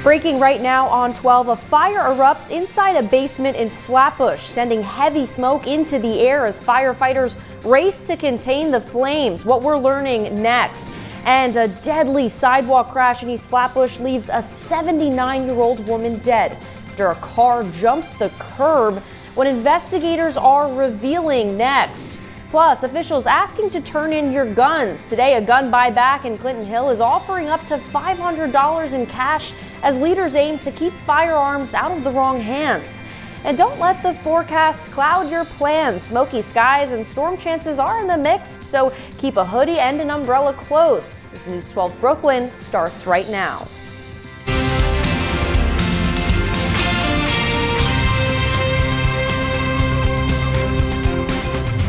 Breaking right now on 12, a fire erupts inside a basement in Flatbush, sending heavy smoke into the air as firefighters race to contain the flames. What we're learning next. And a deadly sidewalk crash in East Flatbush leaves a 79-year-old woman dead after a car jumps the curb. What investigators are revealing next. Plus, officials asking to turn in your guns. Today, a gun buyback in Clinton Hill is offering up to $500 in cash as leaders aim to keep firearms out of the wrong hands. And don't let the forecast cloud your plans. Smoky skies and storm chances are in the mix, so keep a hoodie and an umbrella close. This News 12 Brooklyn starts right now.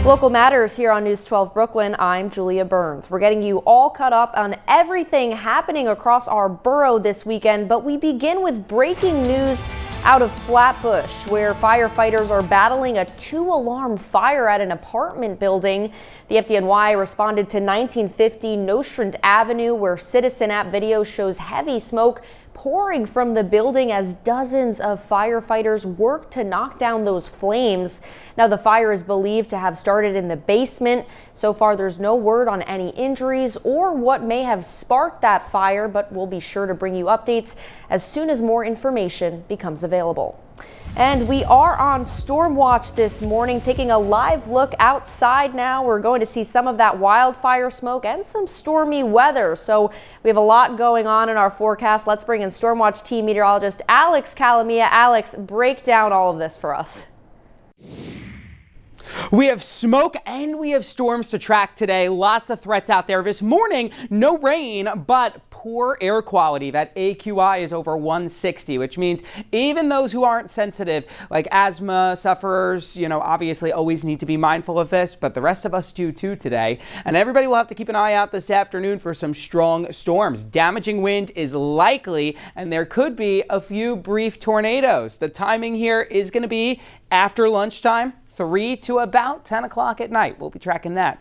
Local Matters here on News 12 Brooklyn. I'm Julia Burns. We're getting you all caught up on everything happening across our borough this weekend, but we begin with breaking news out of Flatbush, where firefighters are battling a 2-alarm fire at an apartment building. The FDNY responded to 1950 Nostrand Avenue, where Citizen app video shows heavy smoke pouring from the building as dozens of firefighters work to knock down those flames. Now, the fire is believed to have started in the basement. So far, there's no word on any injuries or what may have sparked that fire, but we'll be sure to bring you updates as soon as more information becomes available. And we are on storm watch this morning, taking a live look outside now. We're going to see some of that wildfire smoke and some stormy weather. So we have a lot going on in our forecast. Let's bring in storm watch team meteorologist Alex Calamia. Alex, break down all of this for us. We have smoke and we have storms to track today. Lots of threats out there. This morning, no rain, but poor air quality. That AQI is over 160, which means even those who aren't sensitive, like asthma sufferers, obviously always need to be mindful of this, but the rest of us do too today. And everybody will have to keep an eye out this afternoon for some strong storms. Damaging wind is likely, and there could be a few brief tornadoes. The timing here is going to be after lunchtime, 3 to about 10 o'clock at night. We'll be tracking that.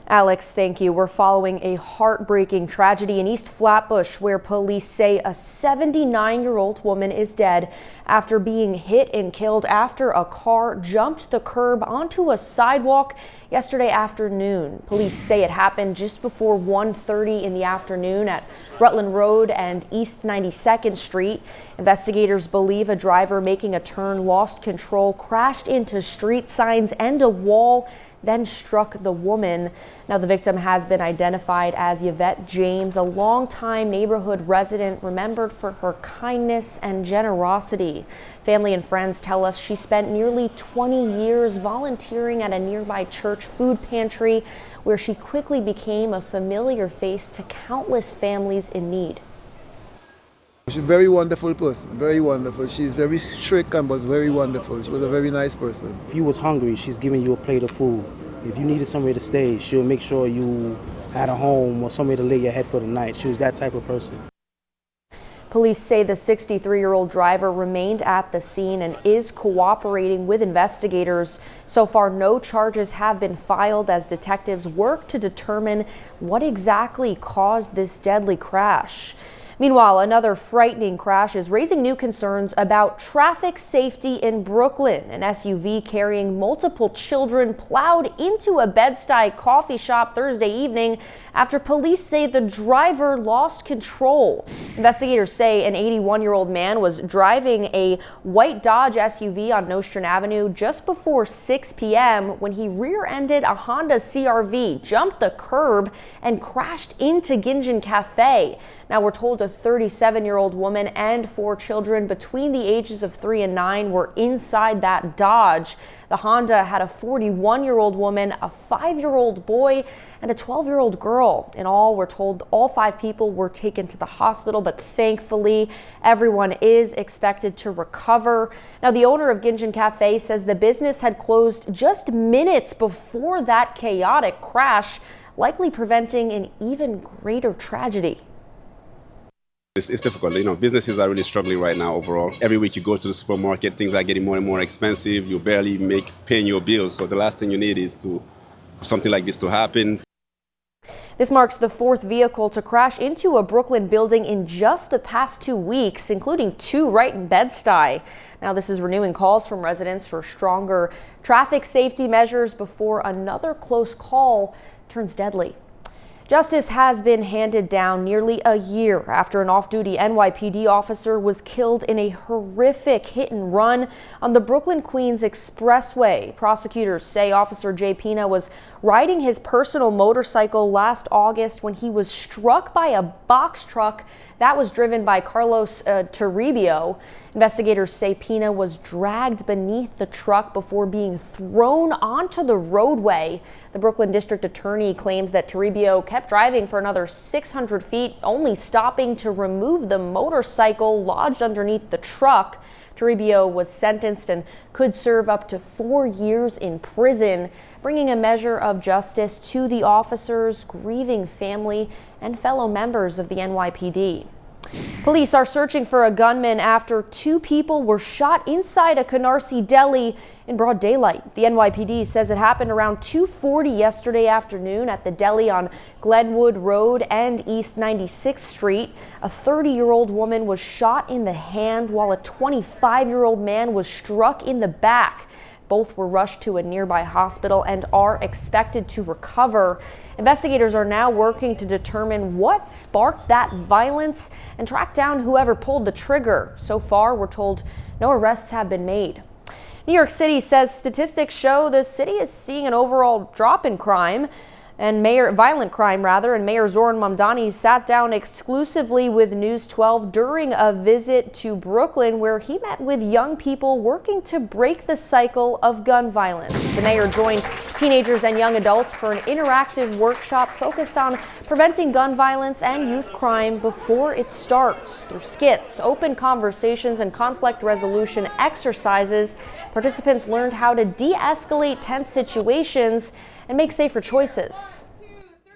Alex, thank you. We're following a heartbreaking tragedy in East Flatbush where police say a 79-year-old woman is dead after being hit and killed after a car jumped the curb onto a sidewalk yesterday afternoon. Police say it happened just before 1:30 in the afternoon at Rutland Road and East 92nd Street. Investigators believe a driver making a turn lost control, crashed into street signs and a wall, then struck the woman. Now, the victim has been identified as Yvette James, a longtime neighborhood resident remembered for her kindness and generosity. Family and friends tell us she spent nearly 20 years volunteering at a nearby church food pantry, where she quickly became a familiar face to countless families in need. She's a very wonderful person, very wonderful. She's very strict but very wonderful. She was a very nice person. If you was hungry, she's giving you a plate of food. If you needed somewhere to stay, she'll make sure you had a home or somewhere to lay your head for the night. She was that type of person. Police say the 63-year-old driver remained at the scene and is cooperating with investigators. So far, no charges have been filed as detectives work to determine what exactly caused this deadly crash. Meanwhile, another frightening crash is raising new concerns about traffic safety in Brooklyn. An SUV carrying multiple children plowed into a Bed-Stuy coffee shop Thursday evening after police say the driver lost control. Investigators say an 81-year-old man was driving a white Dodge SUV on Nostrand Avenue just before 6 p.m. when he rear-ended a Honda CR-V, jumped the curb, and crashed into Gingen Cafe. Now, we're told a 37-year-old woman and 4 children between the ages of 3 and 9 were inside that Dodge. The Honda had a 41-year-old woman, a 5-year-old boy, and a 12-year-old girl. In all, we're told all 5 people were taken to the hospital, but thankfully, everyone is expected to recover. Now, the owner of Gingen Cafe says the business had closed just minutes before that chaotic crash, likely preventing an even greater tragedy. It's difficult. Businesses are really struggling right now overall. Every week you go to the supermarket, things are getting more and more expensive. You barely paying your bills. So the last thing you need is for something like this to happen. This marks the fourth vehicle to crash into a Brooklyn building in just the past 2 weeks, including 2 right in Bed-Stuy. Now, this is renewing calls from residents for stronger traffic safety measures before another close call turns deadly. Justice has been handed down nearly a year after an off-duty NYPD officer was killed in a horrific hit and run on the Brooklyn-Queens Expressway. Prosecutors say Officer Jay Pina was riding his personal motorcycle last August when he was struck by a box truck that was driven by Carlos Toribio. Investigators say Pina was dragged beneath the truck before being thrown onto the roadway. The Brooklyn District Attorney claims that Toribio kept driving for another 600 feet, only stopping to remove the motorcycle lodged underneath the truck. Toribio was sentenced and could serve up to 4 years in prison, bringing a measure of justice to the officer's grieving family and fellow members of the NYPD. Police are searching for a gunman after 2 people were shot inside a Canarsie deli in broad daylight. The NYPD says it happened around 2:40 yesterday afternoon at the deli on Glenwood Road and East 96th Street. A 30-year-old woman was shot in the hand while a 25-year-old man was struck in the back. Both were rushed to a nearby hospital and are expected to recover. Investigators are now working to determine what sparked that violence and track down whoever pulled the trigger. So far, we're told no arrests have been made. New York City says statistics show the city is seeing an overall drop in crime and violent crime, and Mayor Zoran Mamdani sat down exclusively with News 12 during a visit to Brooklyn, where he met with young people working to break the cycle of gun violence. The mayor joined teenagers and young adults for an interactive workshop focused on preventing gun violence and youth crime before it starts. Through skits, open conversations, and conflict resolution exercises, participants learned how to de-escalate tense situations and make safer choices.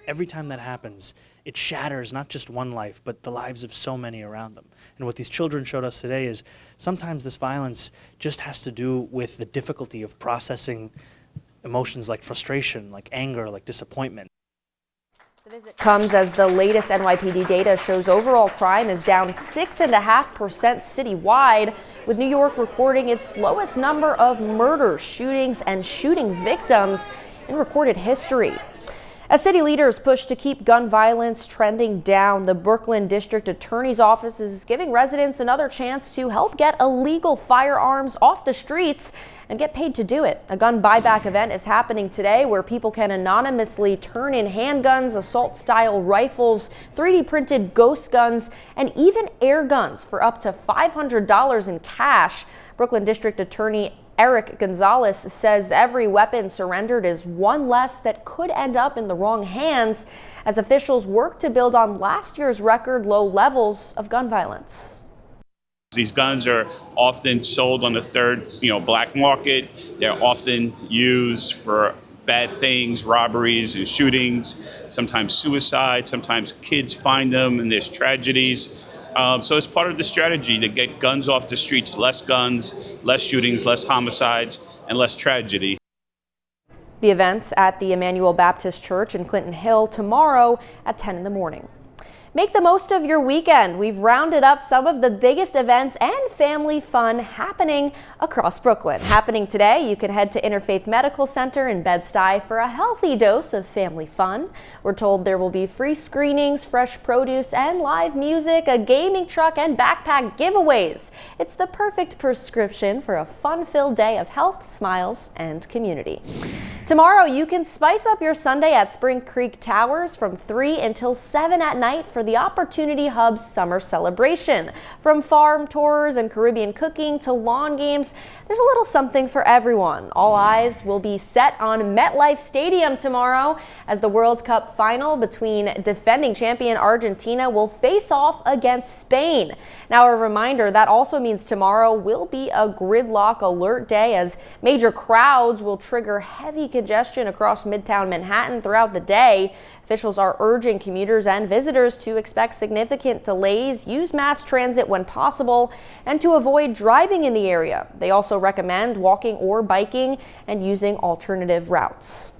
Every time that happens, it shatters not just one life, but the lives of so many around them. And what these children showed us today is sometimes this violence just has to do with the difficulty of processing emotions like frustration, like anger, like disappointment. The visit comes as the latest NYPD data shows overall crime is down 6.5% citywide, with New York recording its lowest number of murders, shootings, and shooting victims in recorded history. As city leaders push to keep gun violence trending down, the Brooklyn District Attorney's Office is giving residents another chance to help get illegal firearms off the streets and get paid to do it. A gun buyback event is happening today where people can anonymously turn in handguns, assault-style rifles, 3D printed ghost guns, and even air guns for up to $500 in cash. Brooklyn District Attorney Eric Gonzalez says every weapon surrendered is one less that could end up in the wrong hands as officials work to build on last year's record low levels of gun violence. These guns are often sold on the third, black market. They're often used for bad things, robberies and shootings, sometimes suicide, sometimes kids find them and there's tragedies. So it's part of the strategy to get guns off the streets, less guns, less shootings, less homicides, and less tragedy. The event's at the Emmanuel Baptist Church in Clinton Hill tomorrow at 10 in the morning. Make the most of your weekend. We've rounded up some of the biggest events and family fun happening across Brooklyn. Happening today, you can head to Interfaith Medical Center in Bed-Stuy for a healthy dose of family fun. We're told there will be free screenings, fresh produce, and live music, a gaming truck, and backpack giveaways. It's the perfect prescription for a fun-filled day of health, smiles, and community. Tomorrow, you can spice up your Sunday at Spring Creek Towers from 3 until 7 at night for the Opportunity Hub's summer celebration. From farm tours and Caribbean cooking to lawn games, there's a little something for everyone. All eyes will be set on MetLife Stadium tomorrow as the World Cup final between defending champion Argentina will face off against Spain. Now, a reminder that also means tomorrow will be a gridlock alert day as major crowds will trigger heavy congestion across Midtown Manhattan throughout the day. Officials are urging commuters and visitors to expect significant delays, use mass transit when possible, and to avoid driving in the area. They also recommend walking or biking and using alternative routes.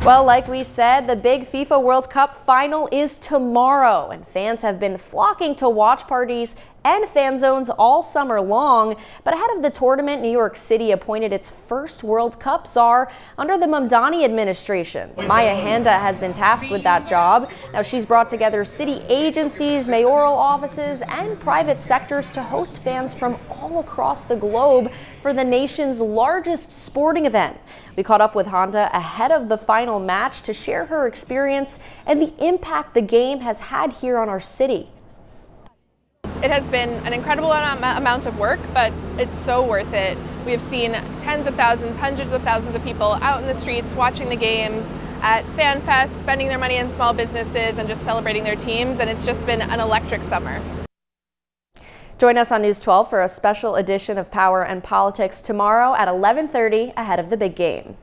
Well, like we said, the big FIFA World Cup final is tomorrow, and fans have been flocking to watch parties and fan zones all summer long. But ahead of the tournament, New York City appointed its first World Cup czar under the Mamdani administration. Maya Handa has been tasked with that job. Now, she's brought together city agencies, mayoral offices, and private sectors to host fans from all across the globe for the nation's largest sporting event. We caught up with Handa ahead of the final match to share her experience and the impact the game has had here on our city. It has been an incredible amount of work, but it's so worth it. We have seen tens of thousands, hundreds of thousands of people out in the streets watching the games, at Fan Fest, spending their money in small businesses and just celebrating their teams, and it's just been an electric summer. Join us on News 12 for a special edition of Power and Politics tomorrow at 11:30 ahead of the big game.